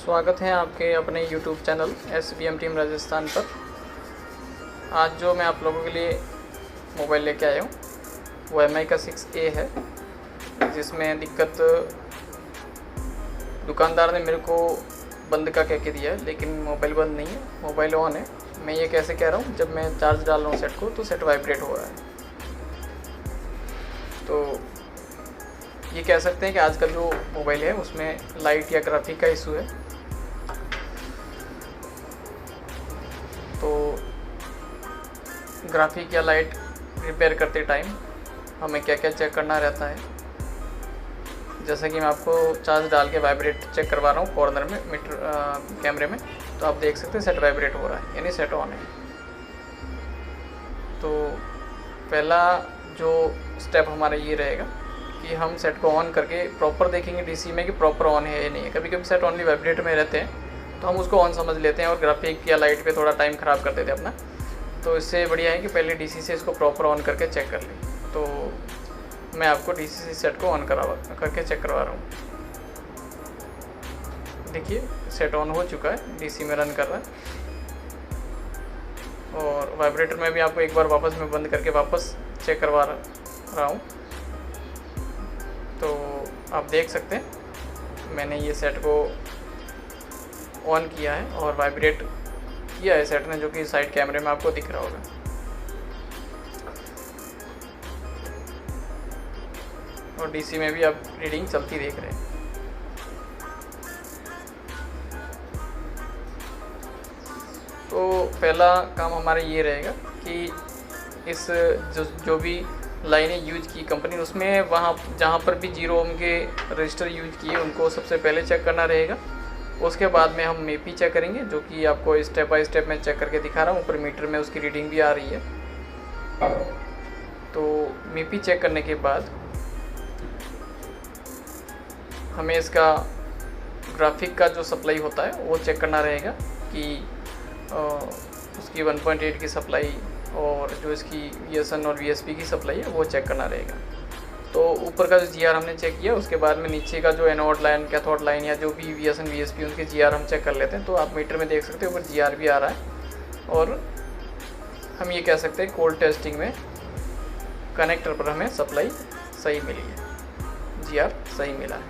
स्वागत है आपके अपने YouTube channel SBM team Rajasthan पर। आज जो मैं आप लोगों के लिए मोबाइल लेके आया हूँ वो MI का 6A है, जिसमें दिक्कत दुकानदार ने मेरे को बंद का कह के दिया है, लेकिन मोबाइल बंद नहीं है, मोबाइल ऑन है। मैं ये कैसे कह रहा हूँ, जब मैं चार्ज डाल रहा हूँ सेट को तो सेट वाइब्रेट हो रहा है। तो ये कह सकते हैं कि आजकल जो मोबाइल है उसमें लाइट या ग्राफिक का इशू है। तो ग्राफिक या लाइट रिपेयर करते टाइम हमें क्या क्या चेक करना रहता है, जैसा कि मैं आपको चार्ज डाल के वाइब्रेट चेक करवा रहा हूँ कॉर्नर में मीटर कैमरे में, तो आप देख सकते हैं सेट वाइब्रेट हो रहा है, यानी सेट ऑन है। तो पहला जो स्टेप हमारा ये रहेगा कि हम सेट को ऑन करके प्रॉपर देखेंगे डीसी में कि प्रॉपर ऑन है या नहीं है। कभी कभी सेट ओनली वाइब्रेट में रहते हैं तो हम उसको ऑन समझ लेते हैं और ग्राफिक या लाइट पे थोड़ा टाइम ख़राब कर देते हैं अपना। तो इससे बढ़िया है कि पहले डीसी से इसको प्रॉपर ऑन करके चेक कर लें। तो मैं आपको डीसी से सेट को ऑन करके चेक करवा रहा हूँ। देखिए सेट ऑन हो चुका है, डीसी में रन कर रहा है, और वाइब्रेटर में भी आपको एक बार वापस मैं बंद करके वापस चेक करवा रहा हूँ। तो आप देख सकते हैं मैंने ये सेट को ऑन किया है और वाइब्रेट किया है सेट ने, जो कि साइड कैमरे में आपको दिख रहा होगा। और डीसी में भी आप रीडिंग चलती देख रहे हैं। तो पहला काम हमारा ये रहेगा कि इस जो भी लाइनें यूज की कंपनी उसमें वहाँ जहाँ पर भी 0 ओम के रजिस्टर यूज किए उनको सबसे पहले चेक करना रहेगा। उसके बाद में हम मेपी चेक करेंगे, जो कि आपको स्टेप बाय स्टेप मैं चेक करके दिखा रहा हूँ। ऊपर मीटर में उसकी रीडिंग भी आ रही है। तो मेपी चेक करने के बाद हमें इसका ग्राफिक का जो सप्लाई होता है वो चेक करना रहेगा कि उसकी 1.8 की सप्लाई और जो इसकी VSN और VSP की सप्लाई है वो चेक करना रहेगा। तो ऊपर का जो GR हमने चेक किया, उसके बाद में नीचे का जो एनोड लाइन, कैथोड लाइन या जो भी VSN VSP उनके GR हम चेक कर लेते हैं। तो आप मीटर में देख सकते हैं ऊपर GR भी आ रहा है, और हम ये कह सकते हैं कोल्ड टेस्टिंग में कनेक्टर पर हमें सप्लाई सही मिली है, GR सही मिला है।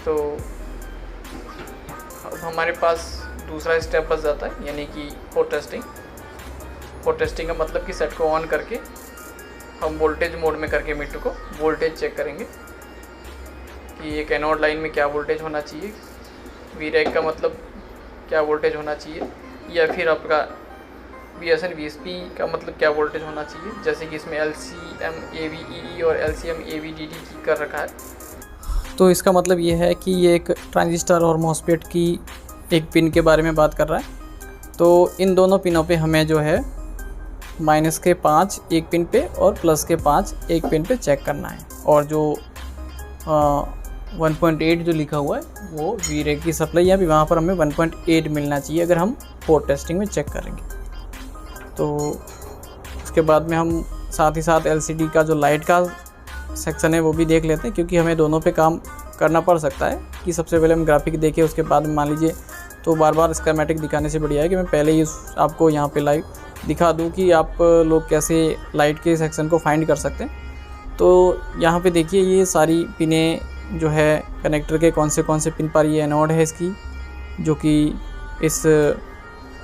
तो अब हमारे पास दूसरा स्टेप बच जाता है, यानी कि कोड टेस्टिंग। कोड टेस्टिंग का मतलब कि सेट को ऑन करके हम वोल्टेज मोड में करके मीटर को वोल्टेज चेक करेंगे कि एक एनोड लाइन में क्या वोल्टेज होना चाहिए, वीरैक का मतलब क्या वोल्टेज होना चाहिए, या फिर आपका VSN VSP का मतलब क्या वोल्टेज होना चाहिए। जैसे कि इसमें LCM AVEE और LCM AVDD कर रखा है। तो इसका मतलब ये है कि ये एक ट्रांजिस्टर और मॉसफेट की एक पिन के बारे में बात कर रहा है। तो इन दोनों पिनों पे हमें जो है -5 एक पिन पे और +5 एक पिन पे चेक करना है। और जो 1.8 जो लिखा हुआ है वो वीरैक की सप्लाई, या भी वहाँ पर हमें 1.8 मिलना चाहिए अगर हम पोर्ट टेस्टिंग में चेक करेंगे। तो उसके बाद में हम साथ ही साथ LCD का जो लाइट का सेक्शन है वो भी देख लेते हैं, क्योंकि हमें दोनों पे काम करना पड़ सकता है कि सबसे पहले हम ग्राफिक देखें, उसके बाद मान लीजिए तो बार बार स्कीमेटिक दिखाने से बढ़िया है कि मैं पहले ही आपको यहाँ पे लाइव दिखा दूँ कि आप लोग कैसे लाइट के सेक्शन को फाइंड कर सकते हैं। तो यहाँ पे देखिए ये सारी पिनें जो है कनेक्टर के कौन से पिन पर ये एनोड है इसकी, जो कि इस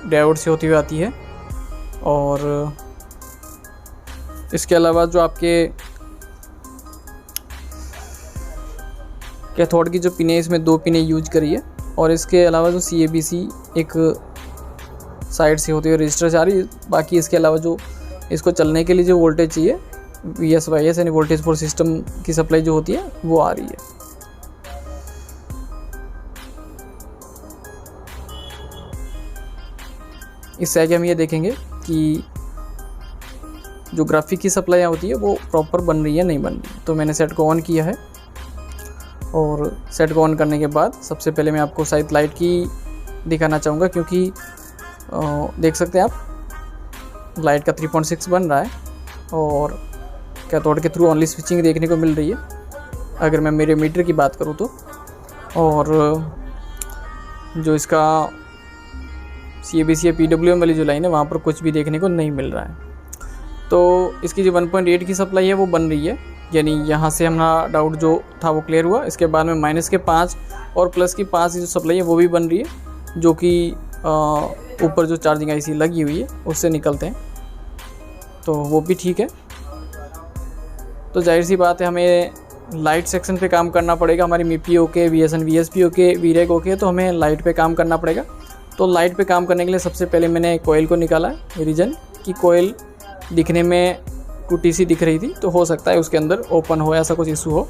डायोड से होती हुई आती है। और इसके अलावा जो आपके कैथोड की जो पिनें, इसमें 2 पिनें यूज करी है, और इसके अलावा जो CABC एक साइड से होती है रजिस्टर जा रही है। बाकी इसके अलावा जो इसको चलने के लिए जो वोल्टेज चाहिए VSYS यानी वोल्टेज फॉर सिस्टम की सप्लाई जो होती है वो आ रही है। इससे आगे हम ये देखेंगे कि जो ग्राफिक की सप्लाई होती है वो प्रॉपर बन रही है नहीं बन रही। तो मैंने सेट को ऑन किया है, और सेट को ऑन करने के बाद सबसे पहले मैं आपको शायद लाइट की दिखाना चाहूँगा, क्योंकि देख सकते हैं आप लाइट का 3.6 बन रहा है, और कैथोड के थ्रू ओनली स्विचिंग देखने को मिल रही है अगर मैं मेरे मीटर की बात करूँ तो। और जो इसका CABC या PWM वाली जो लाइन है वहाँ पर कुछ भी देखने को नहीं मिल रहा है। तो इसकी जो 1.8 की सप्लाई है वो बन रही है, यानी यहाँ से हमारा डाउट जो था वो क्लियर हुआ। इसके बाद में -5 और +5 की जो सप्लाई है वो भी बन रही है, जो कि ऊपर जो चार्जिंग IC लगी हुई है उससे निकलते हैं, तो वो भी ठीक है। तो जाहिर सी बात है हमें लाइट सेक्शन पे काम करना पड़ेगा। हमारी MIPI okay, VSN VSP okay, VREG okay, तो हमें लाइट पे काम करना पड़ेगा। तो लाइट पे काम करने के लिए सबसे पहले मैंने कोयल को निकाला है। रीज़न कि कोयल दिखने में टूटी सी दिख रही थी, तो हो सकता है उसके अंदर ओपन हो, ऐसा कुछ इशू हो।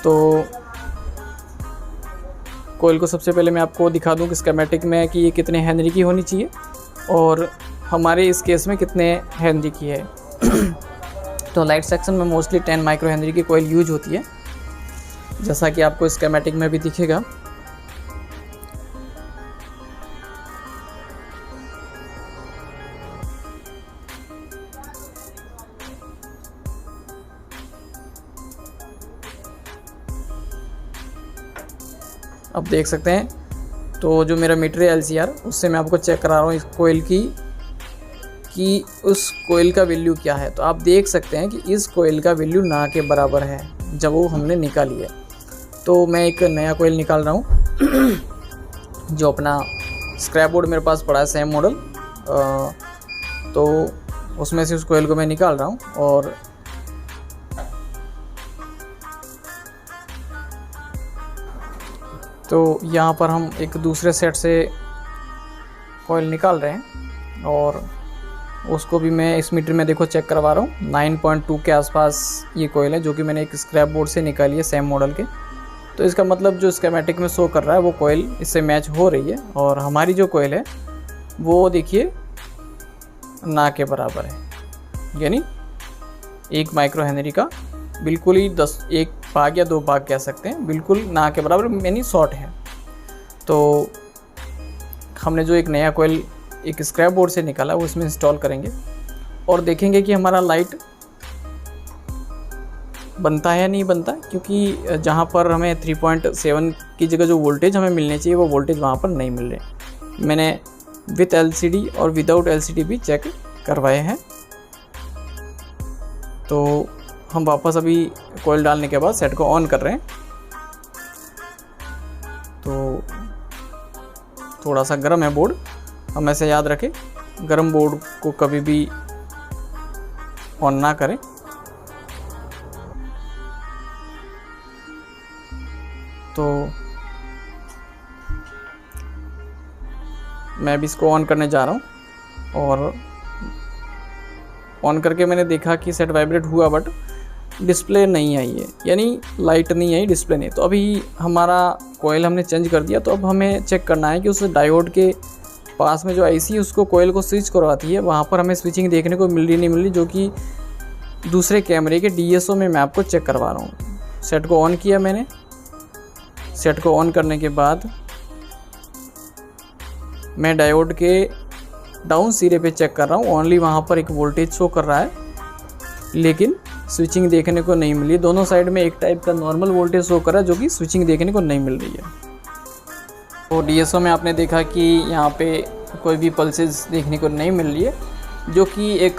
तो कोयल को सबसे पहले मैं आपको दिखा दूं कि स्कीमेटिक में कि ये कितने हेनरी की होनी चाहिए और हमारे इस केस में कितने हेनरी की है। तो लाइट सेक्शन में मोस्टली 10 माइक्रो हेनरी की कोयल यूज होती है, जैसा कि आपको स्कीमेटिक में भी दिखेगा। आप देख सकते हैं, तो जो मेरा मीटर है LCR, उससे मैं आपको चेक करा रहा हूँ इस कोयल की कि उस कोयल का वैल्यू क्या है। तो आप देख सकते हैं कि इस कोयल का वैल्यू ना के बराबर है जब वो हमने निकाली है। तो मैं एक नया कोयल निकाल रहा हूँ जो अपना स्क्रैप बोर्ड मेरे पास पड़ा है, सेम मॉडल, तो उसमें से उस कोयल को मैं निकाल रहा हूँ। और तो यहाँ पर हम एक दूसरे सेट से कोयल निकाल रहे हैं और उसको भी मैं इस मीटर में देखो चेक करवा रहा हूँ। 9.2 के आसपास ये कोयल है, जो कि मैंने एक स्क्रैप बोर्ड से निकाली है सेम मॉडल के। तो इसका मतलब जो स्कीमेटिक में शो कर रहा है वो कोयल इससे मैच हो रही है। और हमारी जो कोयल है वो देखिए ना के बराबर है, यानी 1 माइक्रो हेनरी का बिल्कुल ही 1 भाग या 2 भाग कह सकते हैं, बिल्कुल ना के बराबर, यानी शॉर्ट है। तो हमने जो एक नया कोयल एक स्क्रैप बोर्ड से निकाला वो इसमें इंस्टॉल करेंगे और देखेंगे कि हमारा लाइट बनता है या नहीं बनता, क्योंकि जहाँ पर हमें 3.7 की जगह जो वोल्टेज हमें मिलने चाहिए वो वोल्टेज वहाँ पर नहीं मिल रहे। मैंने विथ LCD और विदाउट LCD भी चेक करवाए हैं। तो हम वापस अभी कोयल डालने के बाद सेट को ऑन कर रहे हैं। तो थोड़ा सा गर्म है बोर्ड, हमेशा याद रखें गर्म बोर्ड को कभी भी ऑन ना करें। तो मैं भी इसको ऑन करने जा रहा हूँ और ऑन करके मैंने देखा कि सेट वाइब्रेट हुआ बट डिस्प्ले नहीं आई है, यानी लाइट नहीं आई, डिस्प्ले नहीं। तो अभी हमारा कोयल हमने चेंज कर दिया, तो अब हमें चेक करना है कि उस डायोड के पास में जो IC उसको कोयल को स्विच करवाती है वहाँ पर हमें स्विचिंग देखने को मिल रही नहीं मिल रही, जो कि दूसरे कैमरे के DSO में मैं आपको चेक करवा रहा हूँ। सेट को ऑन किया मैंने, सेट को ऑन करने के बाद मैं डायोड के डाउन सिरे पे चेक कर रहा हूँ। ओनली वहाँ पर एक वोल्टेज शो कर रहा है, लेकिन स्विचिंग देखने को नहीं मिली। दोनों साइड में एक टाइप का नॉर्मल वोल्टेज शो कर रहा है, जो कि स्विचिंग देखने को नहीं मिल रही है। तो DSO में आपने देखा कि यहाँ पे कोई भी पल्सेस देखने को नहीं मिल रही है, जो कि एक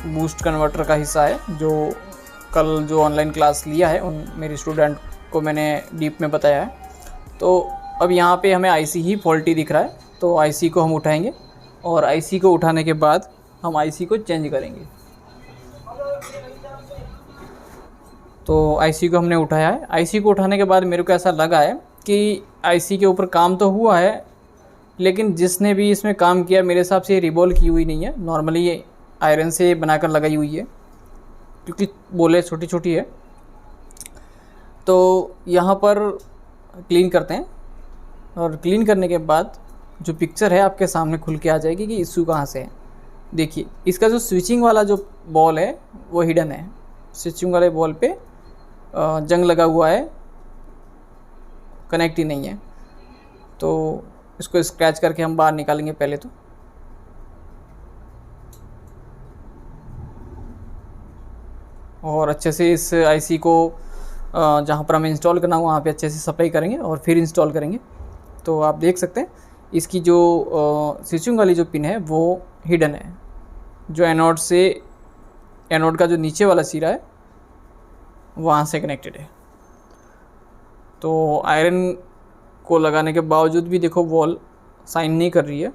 बूस्ट कन्वर्टर का हिस्सा है, जो कल जो ऑनलाइन क्लास लिया है उन मेरे स्टूडेंट को मैंने डीप में बताया है। तो अब यहाँ पे हमें IC ही फॉल्टी दिख रहा है, तो IC को हम उठाएंगे और IC को उठाने के बाद हम IC को चेंज करेंगे। तो IC को हमने उठाया है। IC को उठाने के बाद मेरे को ऐसा लगा है कि IC के ऊपर काम तो हुआ है, लेकिन जिसने भी इसमें काम किया मेरे हिसाब से रिवॉल्व की हुई नहीं है। नॉर्मली ये आयरन से बनाकर लगाई हुई है, क्योंकि बोले छोटी छोटी है। तो यहाँ पर क्लीन करते हैं और क्लीन करने के बाद जो पिक्चर है आपके सामने खुल के आ जाएगी कि इशू कहाँ से है। देखिए इसका जो स्विचिंग वाला जो बॉल है वो हिडन है। स्विचिंग वाले बॉल पे जंग लगा हुआ है, कनेक्ट ही नहीं है। तो इसको स्क्रैच करके हम बाहर निकालेंगे पहले तो। और अच्छे से इस IC को जहाँ पर हमें इंस्टॉल करना हो वहाँ पे अच्छे से सप्लाई करेंगे और फिर इंस्टॉल करेंगे। तो आप देख सकते हैं इसकी जो स्विचिंग वाली जो पिन है वो हिडन है, जो एनोड का जो नीचे वाला सिरा है वहाँ से कनेक्टेड है। तो आयरन को लगाने के बावजूद भी देखो वॉल साइन नहीं कर रही है।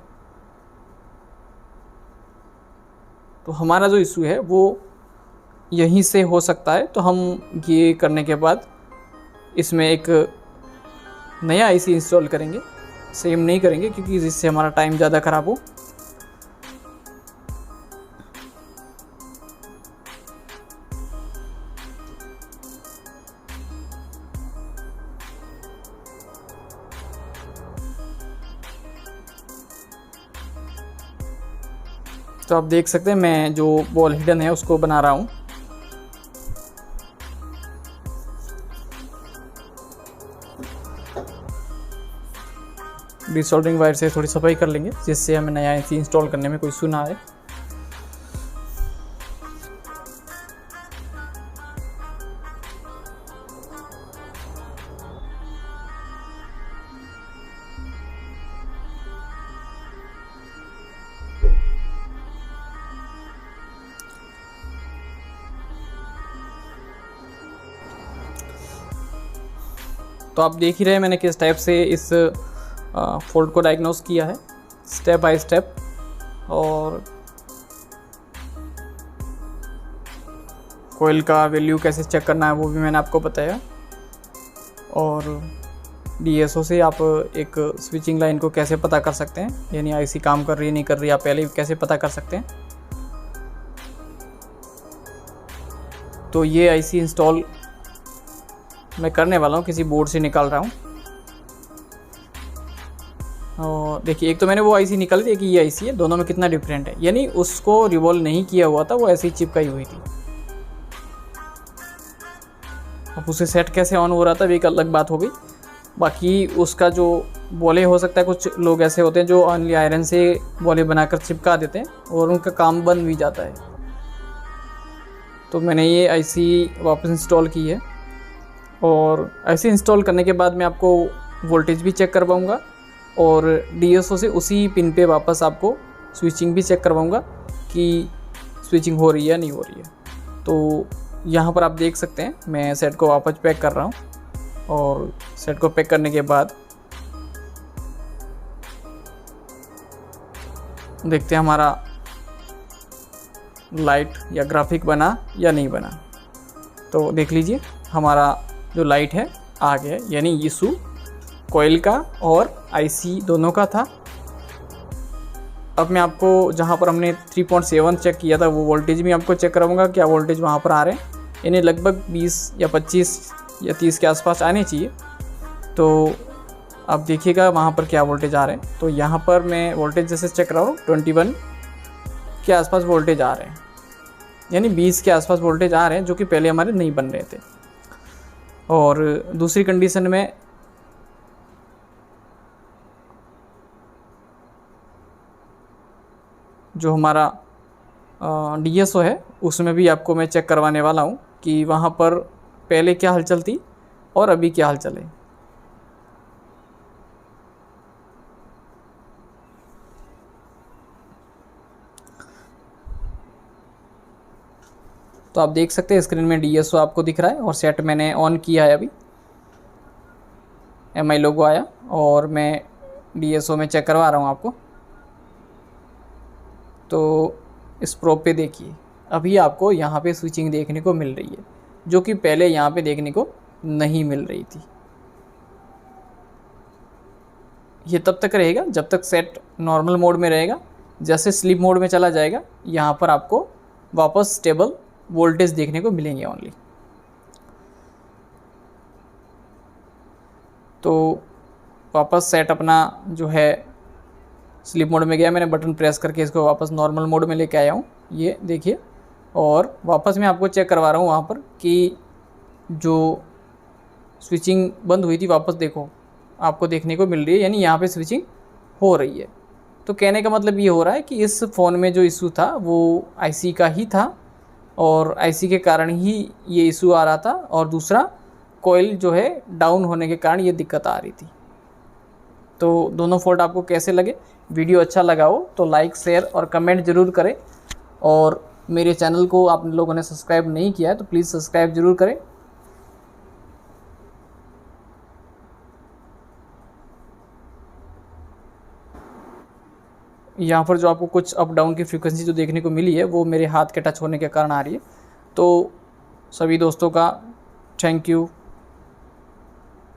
तो हमारा जो इशू है वो यहीं से हो सकता है। तो हम ये करने के बाद इसमें एक नया आईसी इंस्टॉल करेंगे, सेम नहीं करेंगे क्योंकि जिससे हमारा टाइम ज़्यादा ख़राब हो। तो आप देख सकते हैं मैं जो बॉल हिडन है उसको बना रहा हूँ। डिसोल्डरिंग वायर से थोड़ी सफाई कर लेंगे जिससे हमें नया आईसी इंस्टॉल करने में कोई इशू ना आए। तो आप देख ही रहे हैं मैंने किस टाइप से इस फॉल्ट को डायग्नोस किया है स्टेप बाय स्टेप, और कोयल का वैल्यू कैसे चेक करना है वो भी मैंने आपको बताया। और डीएसओ से आप एक स्विचिंग लाइन को कैसे पता कर सकते हैं, यानी आईसी काम कर रही है नहीं कर रही है, आप पहले कैसे पता कर सकते हैं। तो ये आईसी इंस्टॉल मैं करने वाला हूँ, किसी बोर्ड से निकाल रहा हूँ। और देखिए एक तो मैंने वो आईसी निकाली थी, एक ये आईसी है, दोनों में कितना डिफरेंट है, यानी उसको रिवॉल्व नहीं किया हुआ था, वो ऐसे ही चिपकाई हुई थी। अब उसे सेट कैसे ऑन हो रहा था एक अलग बात हो गई। बाकी उसका जो बॉले हो सकता है, कुछ लोग ऐसे होते हैं जो ऑनली आयरन से बॉले बनाकर चिपका देते हैं और उनका काम बन भी जाता है। तो मैंने ये आईसी वापस इंस्टॉल की है और ऐसे इंस्टॉल करने के बाद मैं आपको वोल्टेज भी चेक करवाऊँगा और डीएसओ से उसी पिन पे वापस आपको स्विचिंग भी चेक करवाऊँगा कि स्विचिंग हो रही है या नहीं हो रही है। तो यहाँ पर आप देख सकते हैं मैं सेट को वापस पैक कर रहा हूँ और सेट को पैक करने के बाद देखते हैं हमारा लाइट या ग्राफिक बना या नहीं बना। तो देख लीजिए हमारा जो लाइट है आ गया, यानी इशू कोयल का और आईसी दोनों का था। अब मैं आपको जहाँ पर हमने 3.7 चेक किया था वो वोल्टेज भी आपको चेक कराऊंगा, क्या वोल्टेज वहाँ पर आ रहे हैं, यानी लगभग 20 या 25 या 30 के आसपास आने चाहिए। तो आप देखिएगा वहाँ पर क्या वोल्टेज आ रहे हैं। तो यहाँ पर मैं वोल्टेज जैसे चेक कर रहा हूँ 21 के आसपास वोल्टेज आ रहे हैं, यानी 20 के आसपास वोल्टेज आ रहे हैं, जो कि पहले हमारे नहीं बन रहे थे। और दूसरी कंडीशन में जो हमारा डीएसओ है उसमें भी आपको मैं चेक करवाने वाला हूँ कि वहाँ पर पहले क्या हलचल थी और अभी क्या हलचल है। तो आप देख सकते हैं स्क्रीन में डीएसओ आपको दिख रहा है और सेट मैंने ऑन किया है, अभी एमआई लोगो आया और मैं डीएसओ में चेक करवा रहा हूँ आपको। तो इस प्रोब पे देखिए अभी आपको यहाँ पे स्विचिंग देखने को मिल रही है, जो कि पहले यहाँ पे देखने को नहीं मिल रही थी। ये तब तक रहेगा जब तक सेट नॉर्मल मोड में रहेगा। जैसे स्लीप मोड में चला जाएगा यहाँ पर आपको वापस स्टेबल वोल्टेज देखने को मिलेंगे ओनली। तो वापस सेट अपना जो है स्लीप मोड में गया, मैंने बटन प्रेस करके इसको वापस नॉर्मल मोड में लेके आया हूँ, ये देखिए। और वापस मैं आपको चेक करवा रहा हूँ वहाँ पर कि जो स्विचिंग बंद हुई थी वापस देखो आपको देखने को मिल रही है, यानी यहाँ पे स्विचिंग हो रही है। तो कहने का मतलब ये हो रहा है कि इस फ़ोन में जो इशू था वो आईसी का ही था और आईसी के कारण ही ये इशू आ रहा था। और दूसरा कोयल जो है डाउन होने के कारण ये दिक्कत आ रही थी। तो दोनों फॉल्ट आपको कैसे लगे, वीडियो अच्छा लगा हो तो लाइक शेयर और कमेंट ज़रूर करें, और मेरे चैनल को आप लोगों ने सब्सक्राइब नहीं किया है तो प्लीज़ सब्सक्राइब ज़रूर करें। यहाँ पर जो आपको कुछ अप डाउन की फ्रीक्वेंसी जो देखने को मिली है वो मेरे हाथ के टच होने के कारण आ रही है। तो सभी दोस्तों का थैंक यू।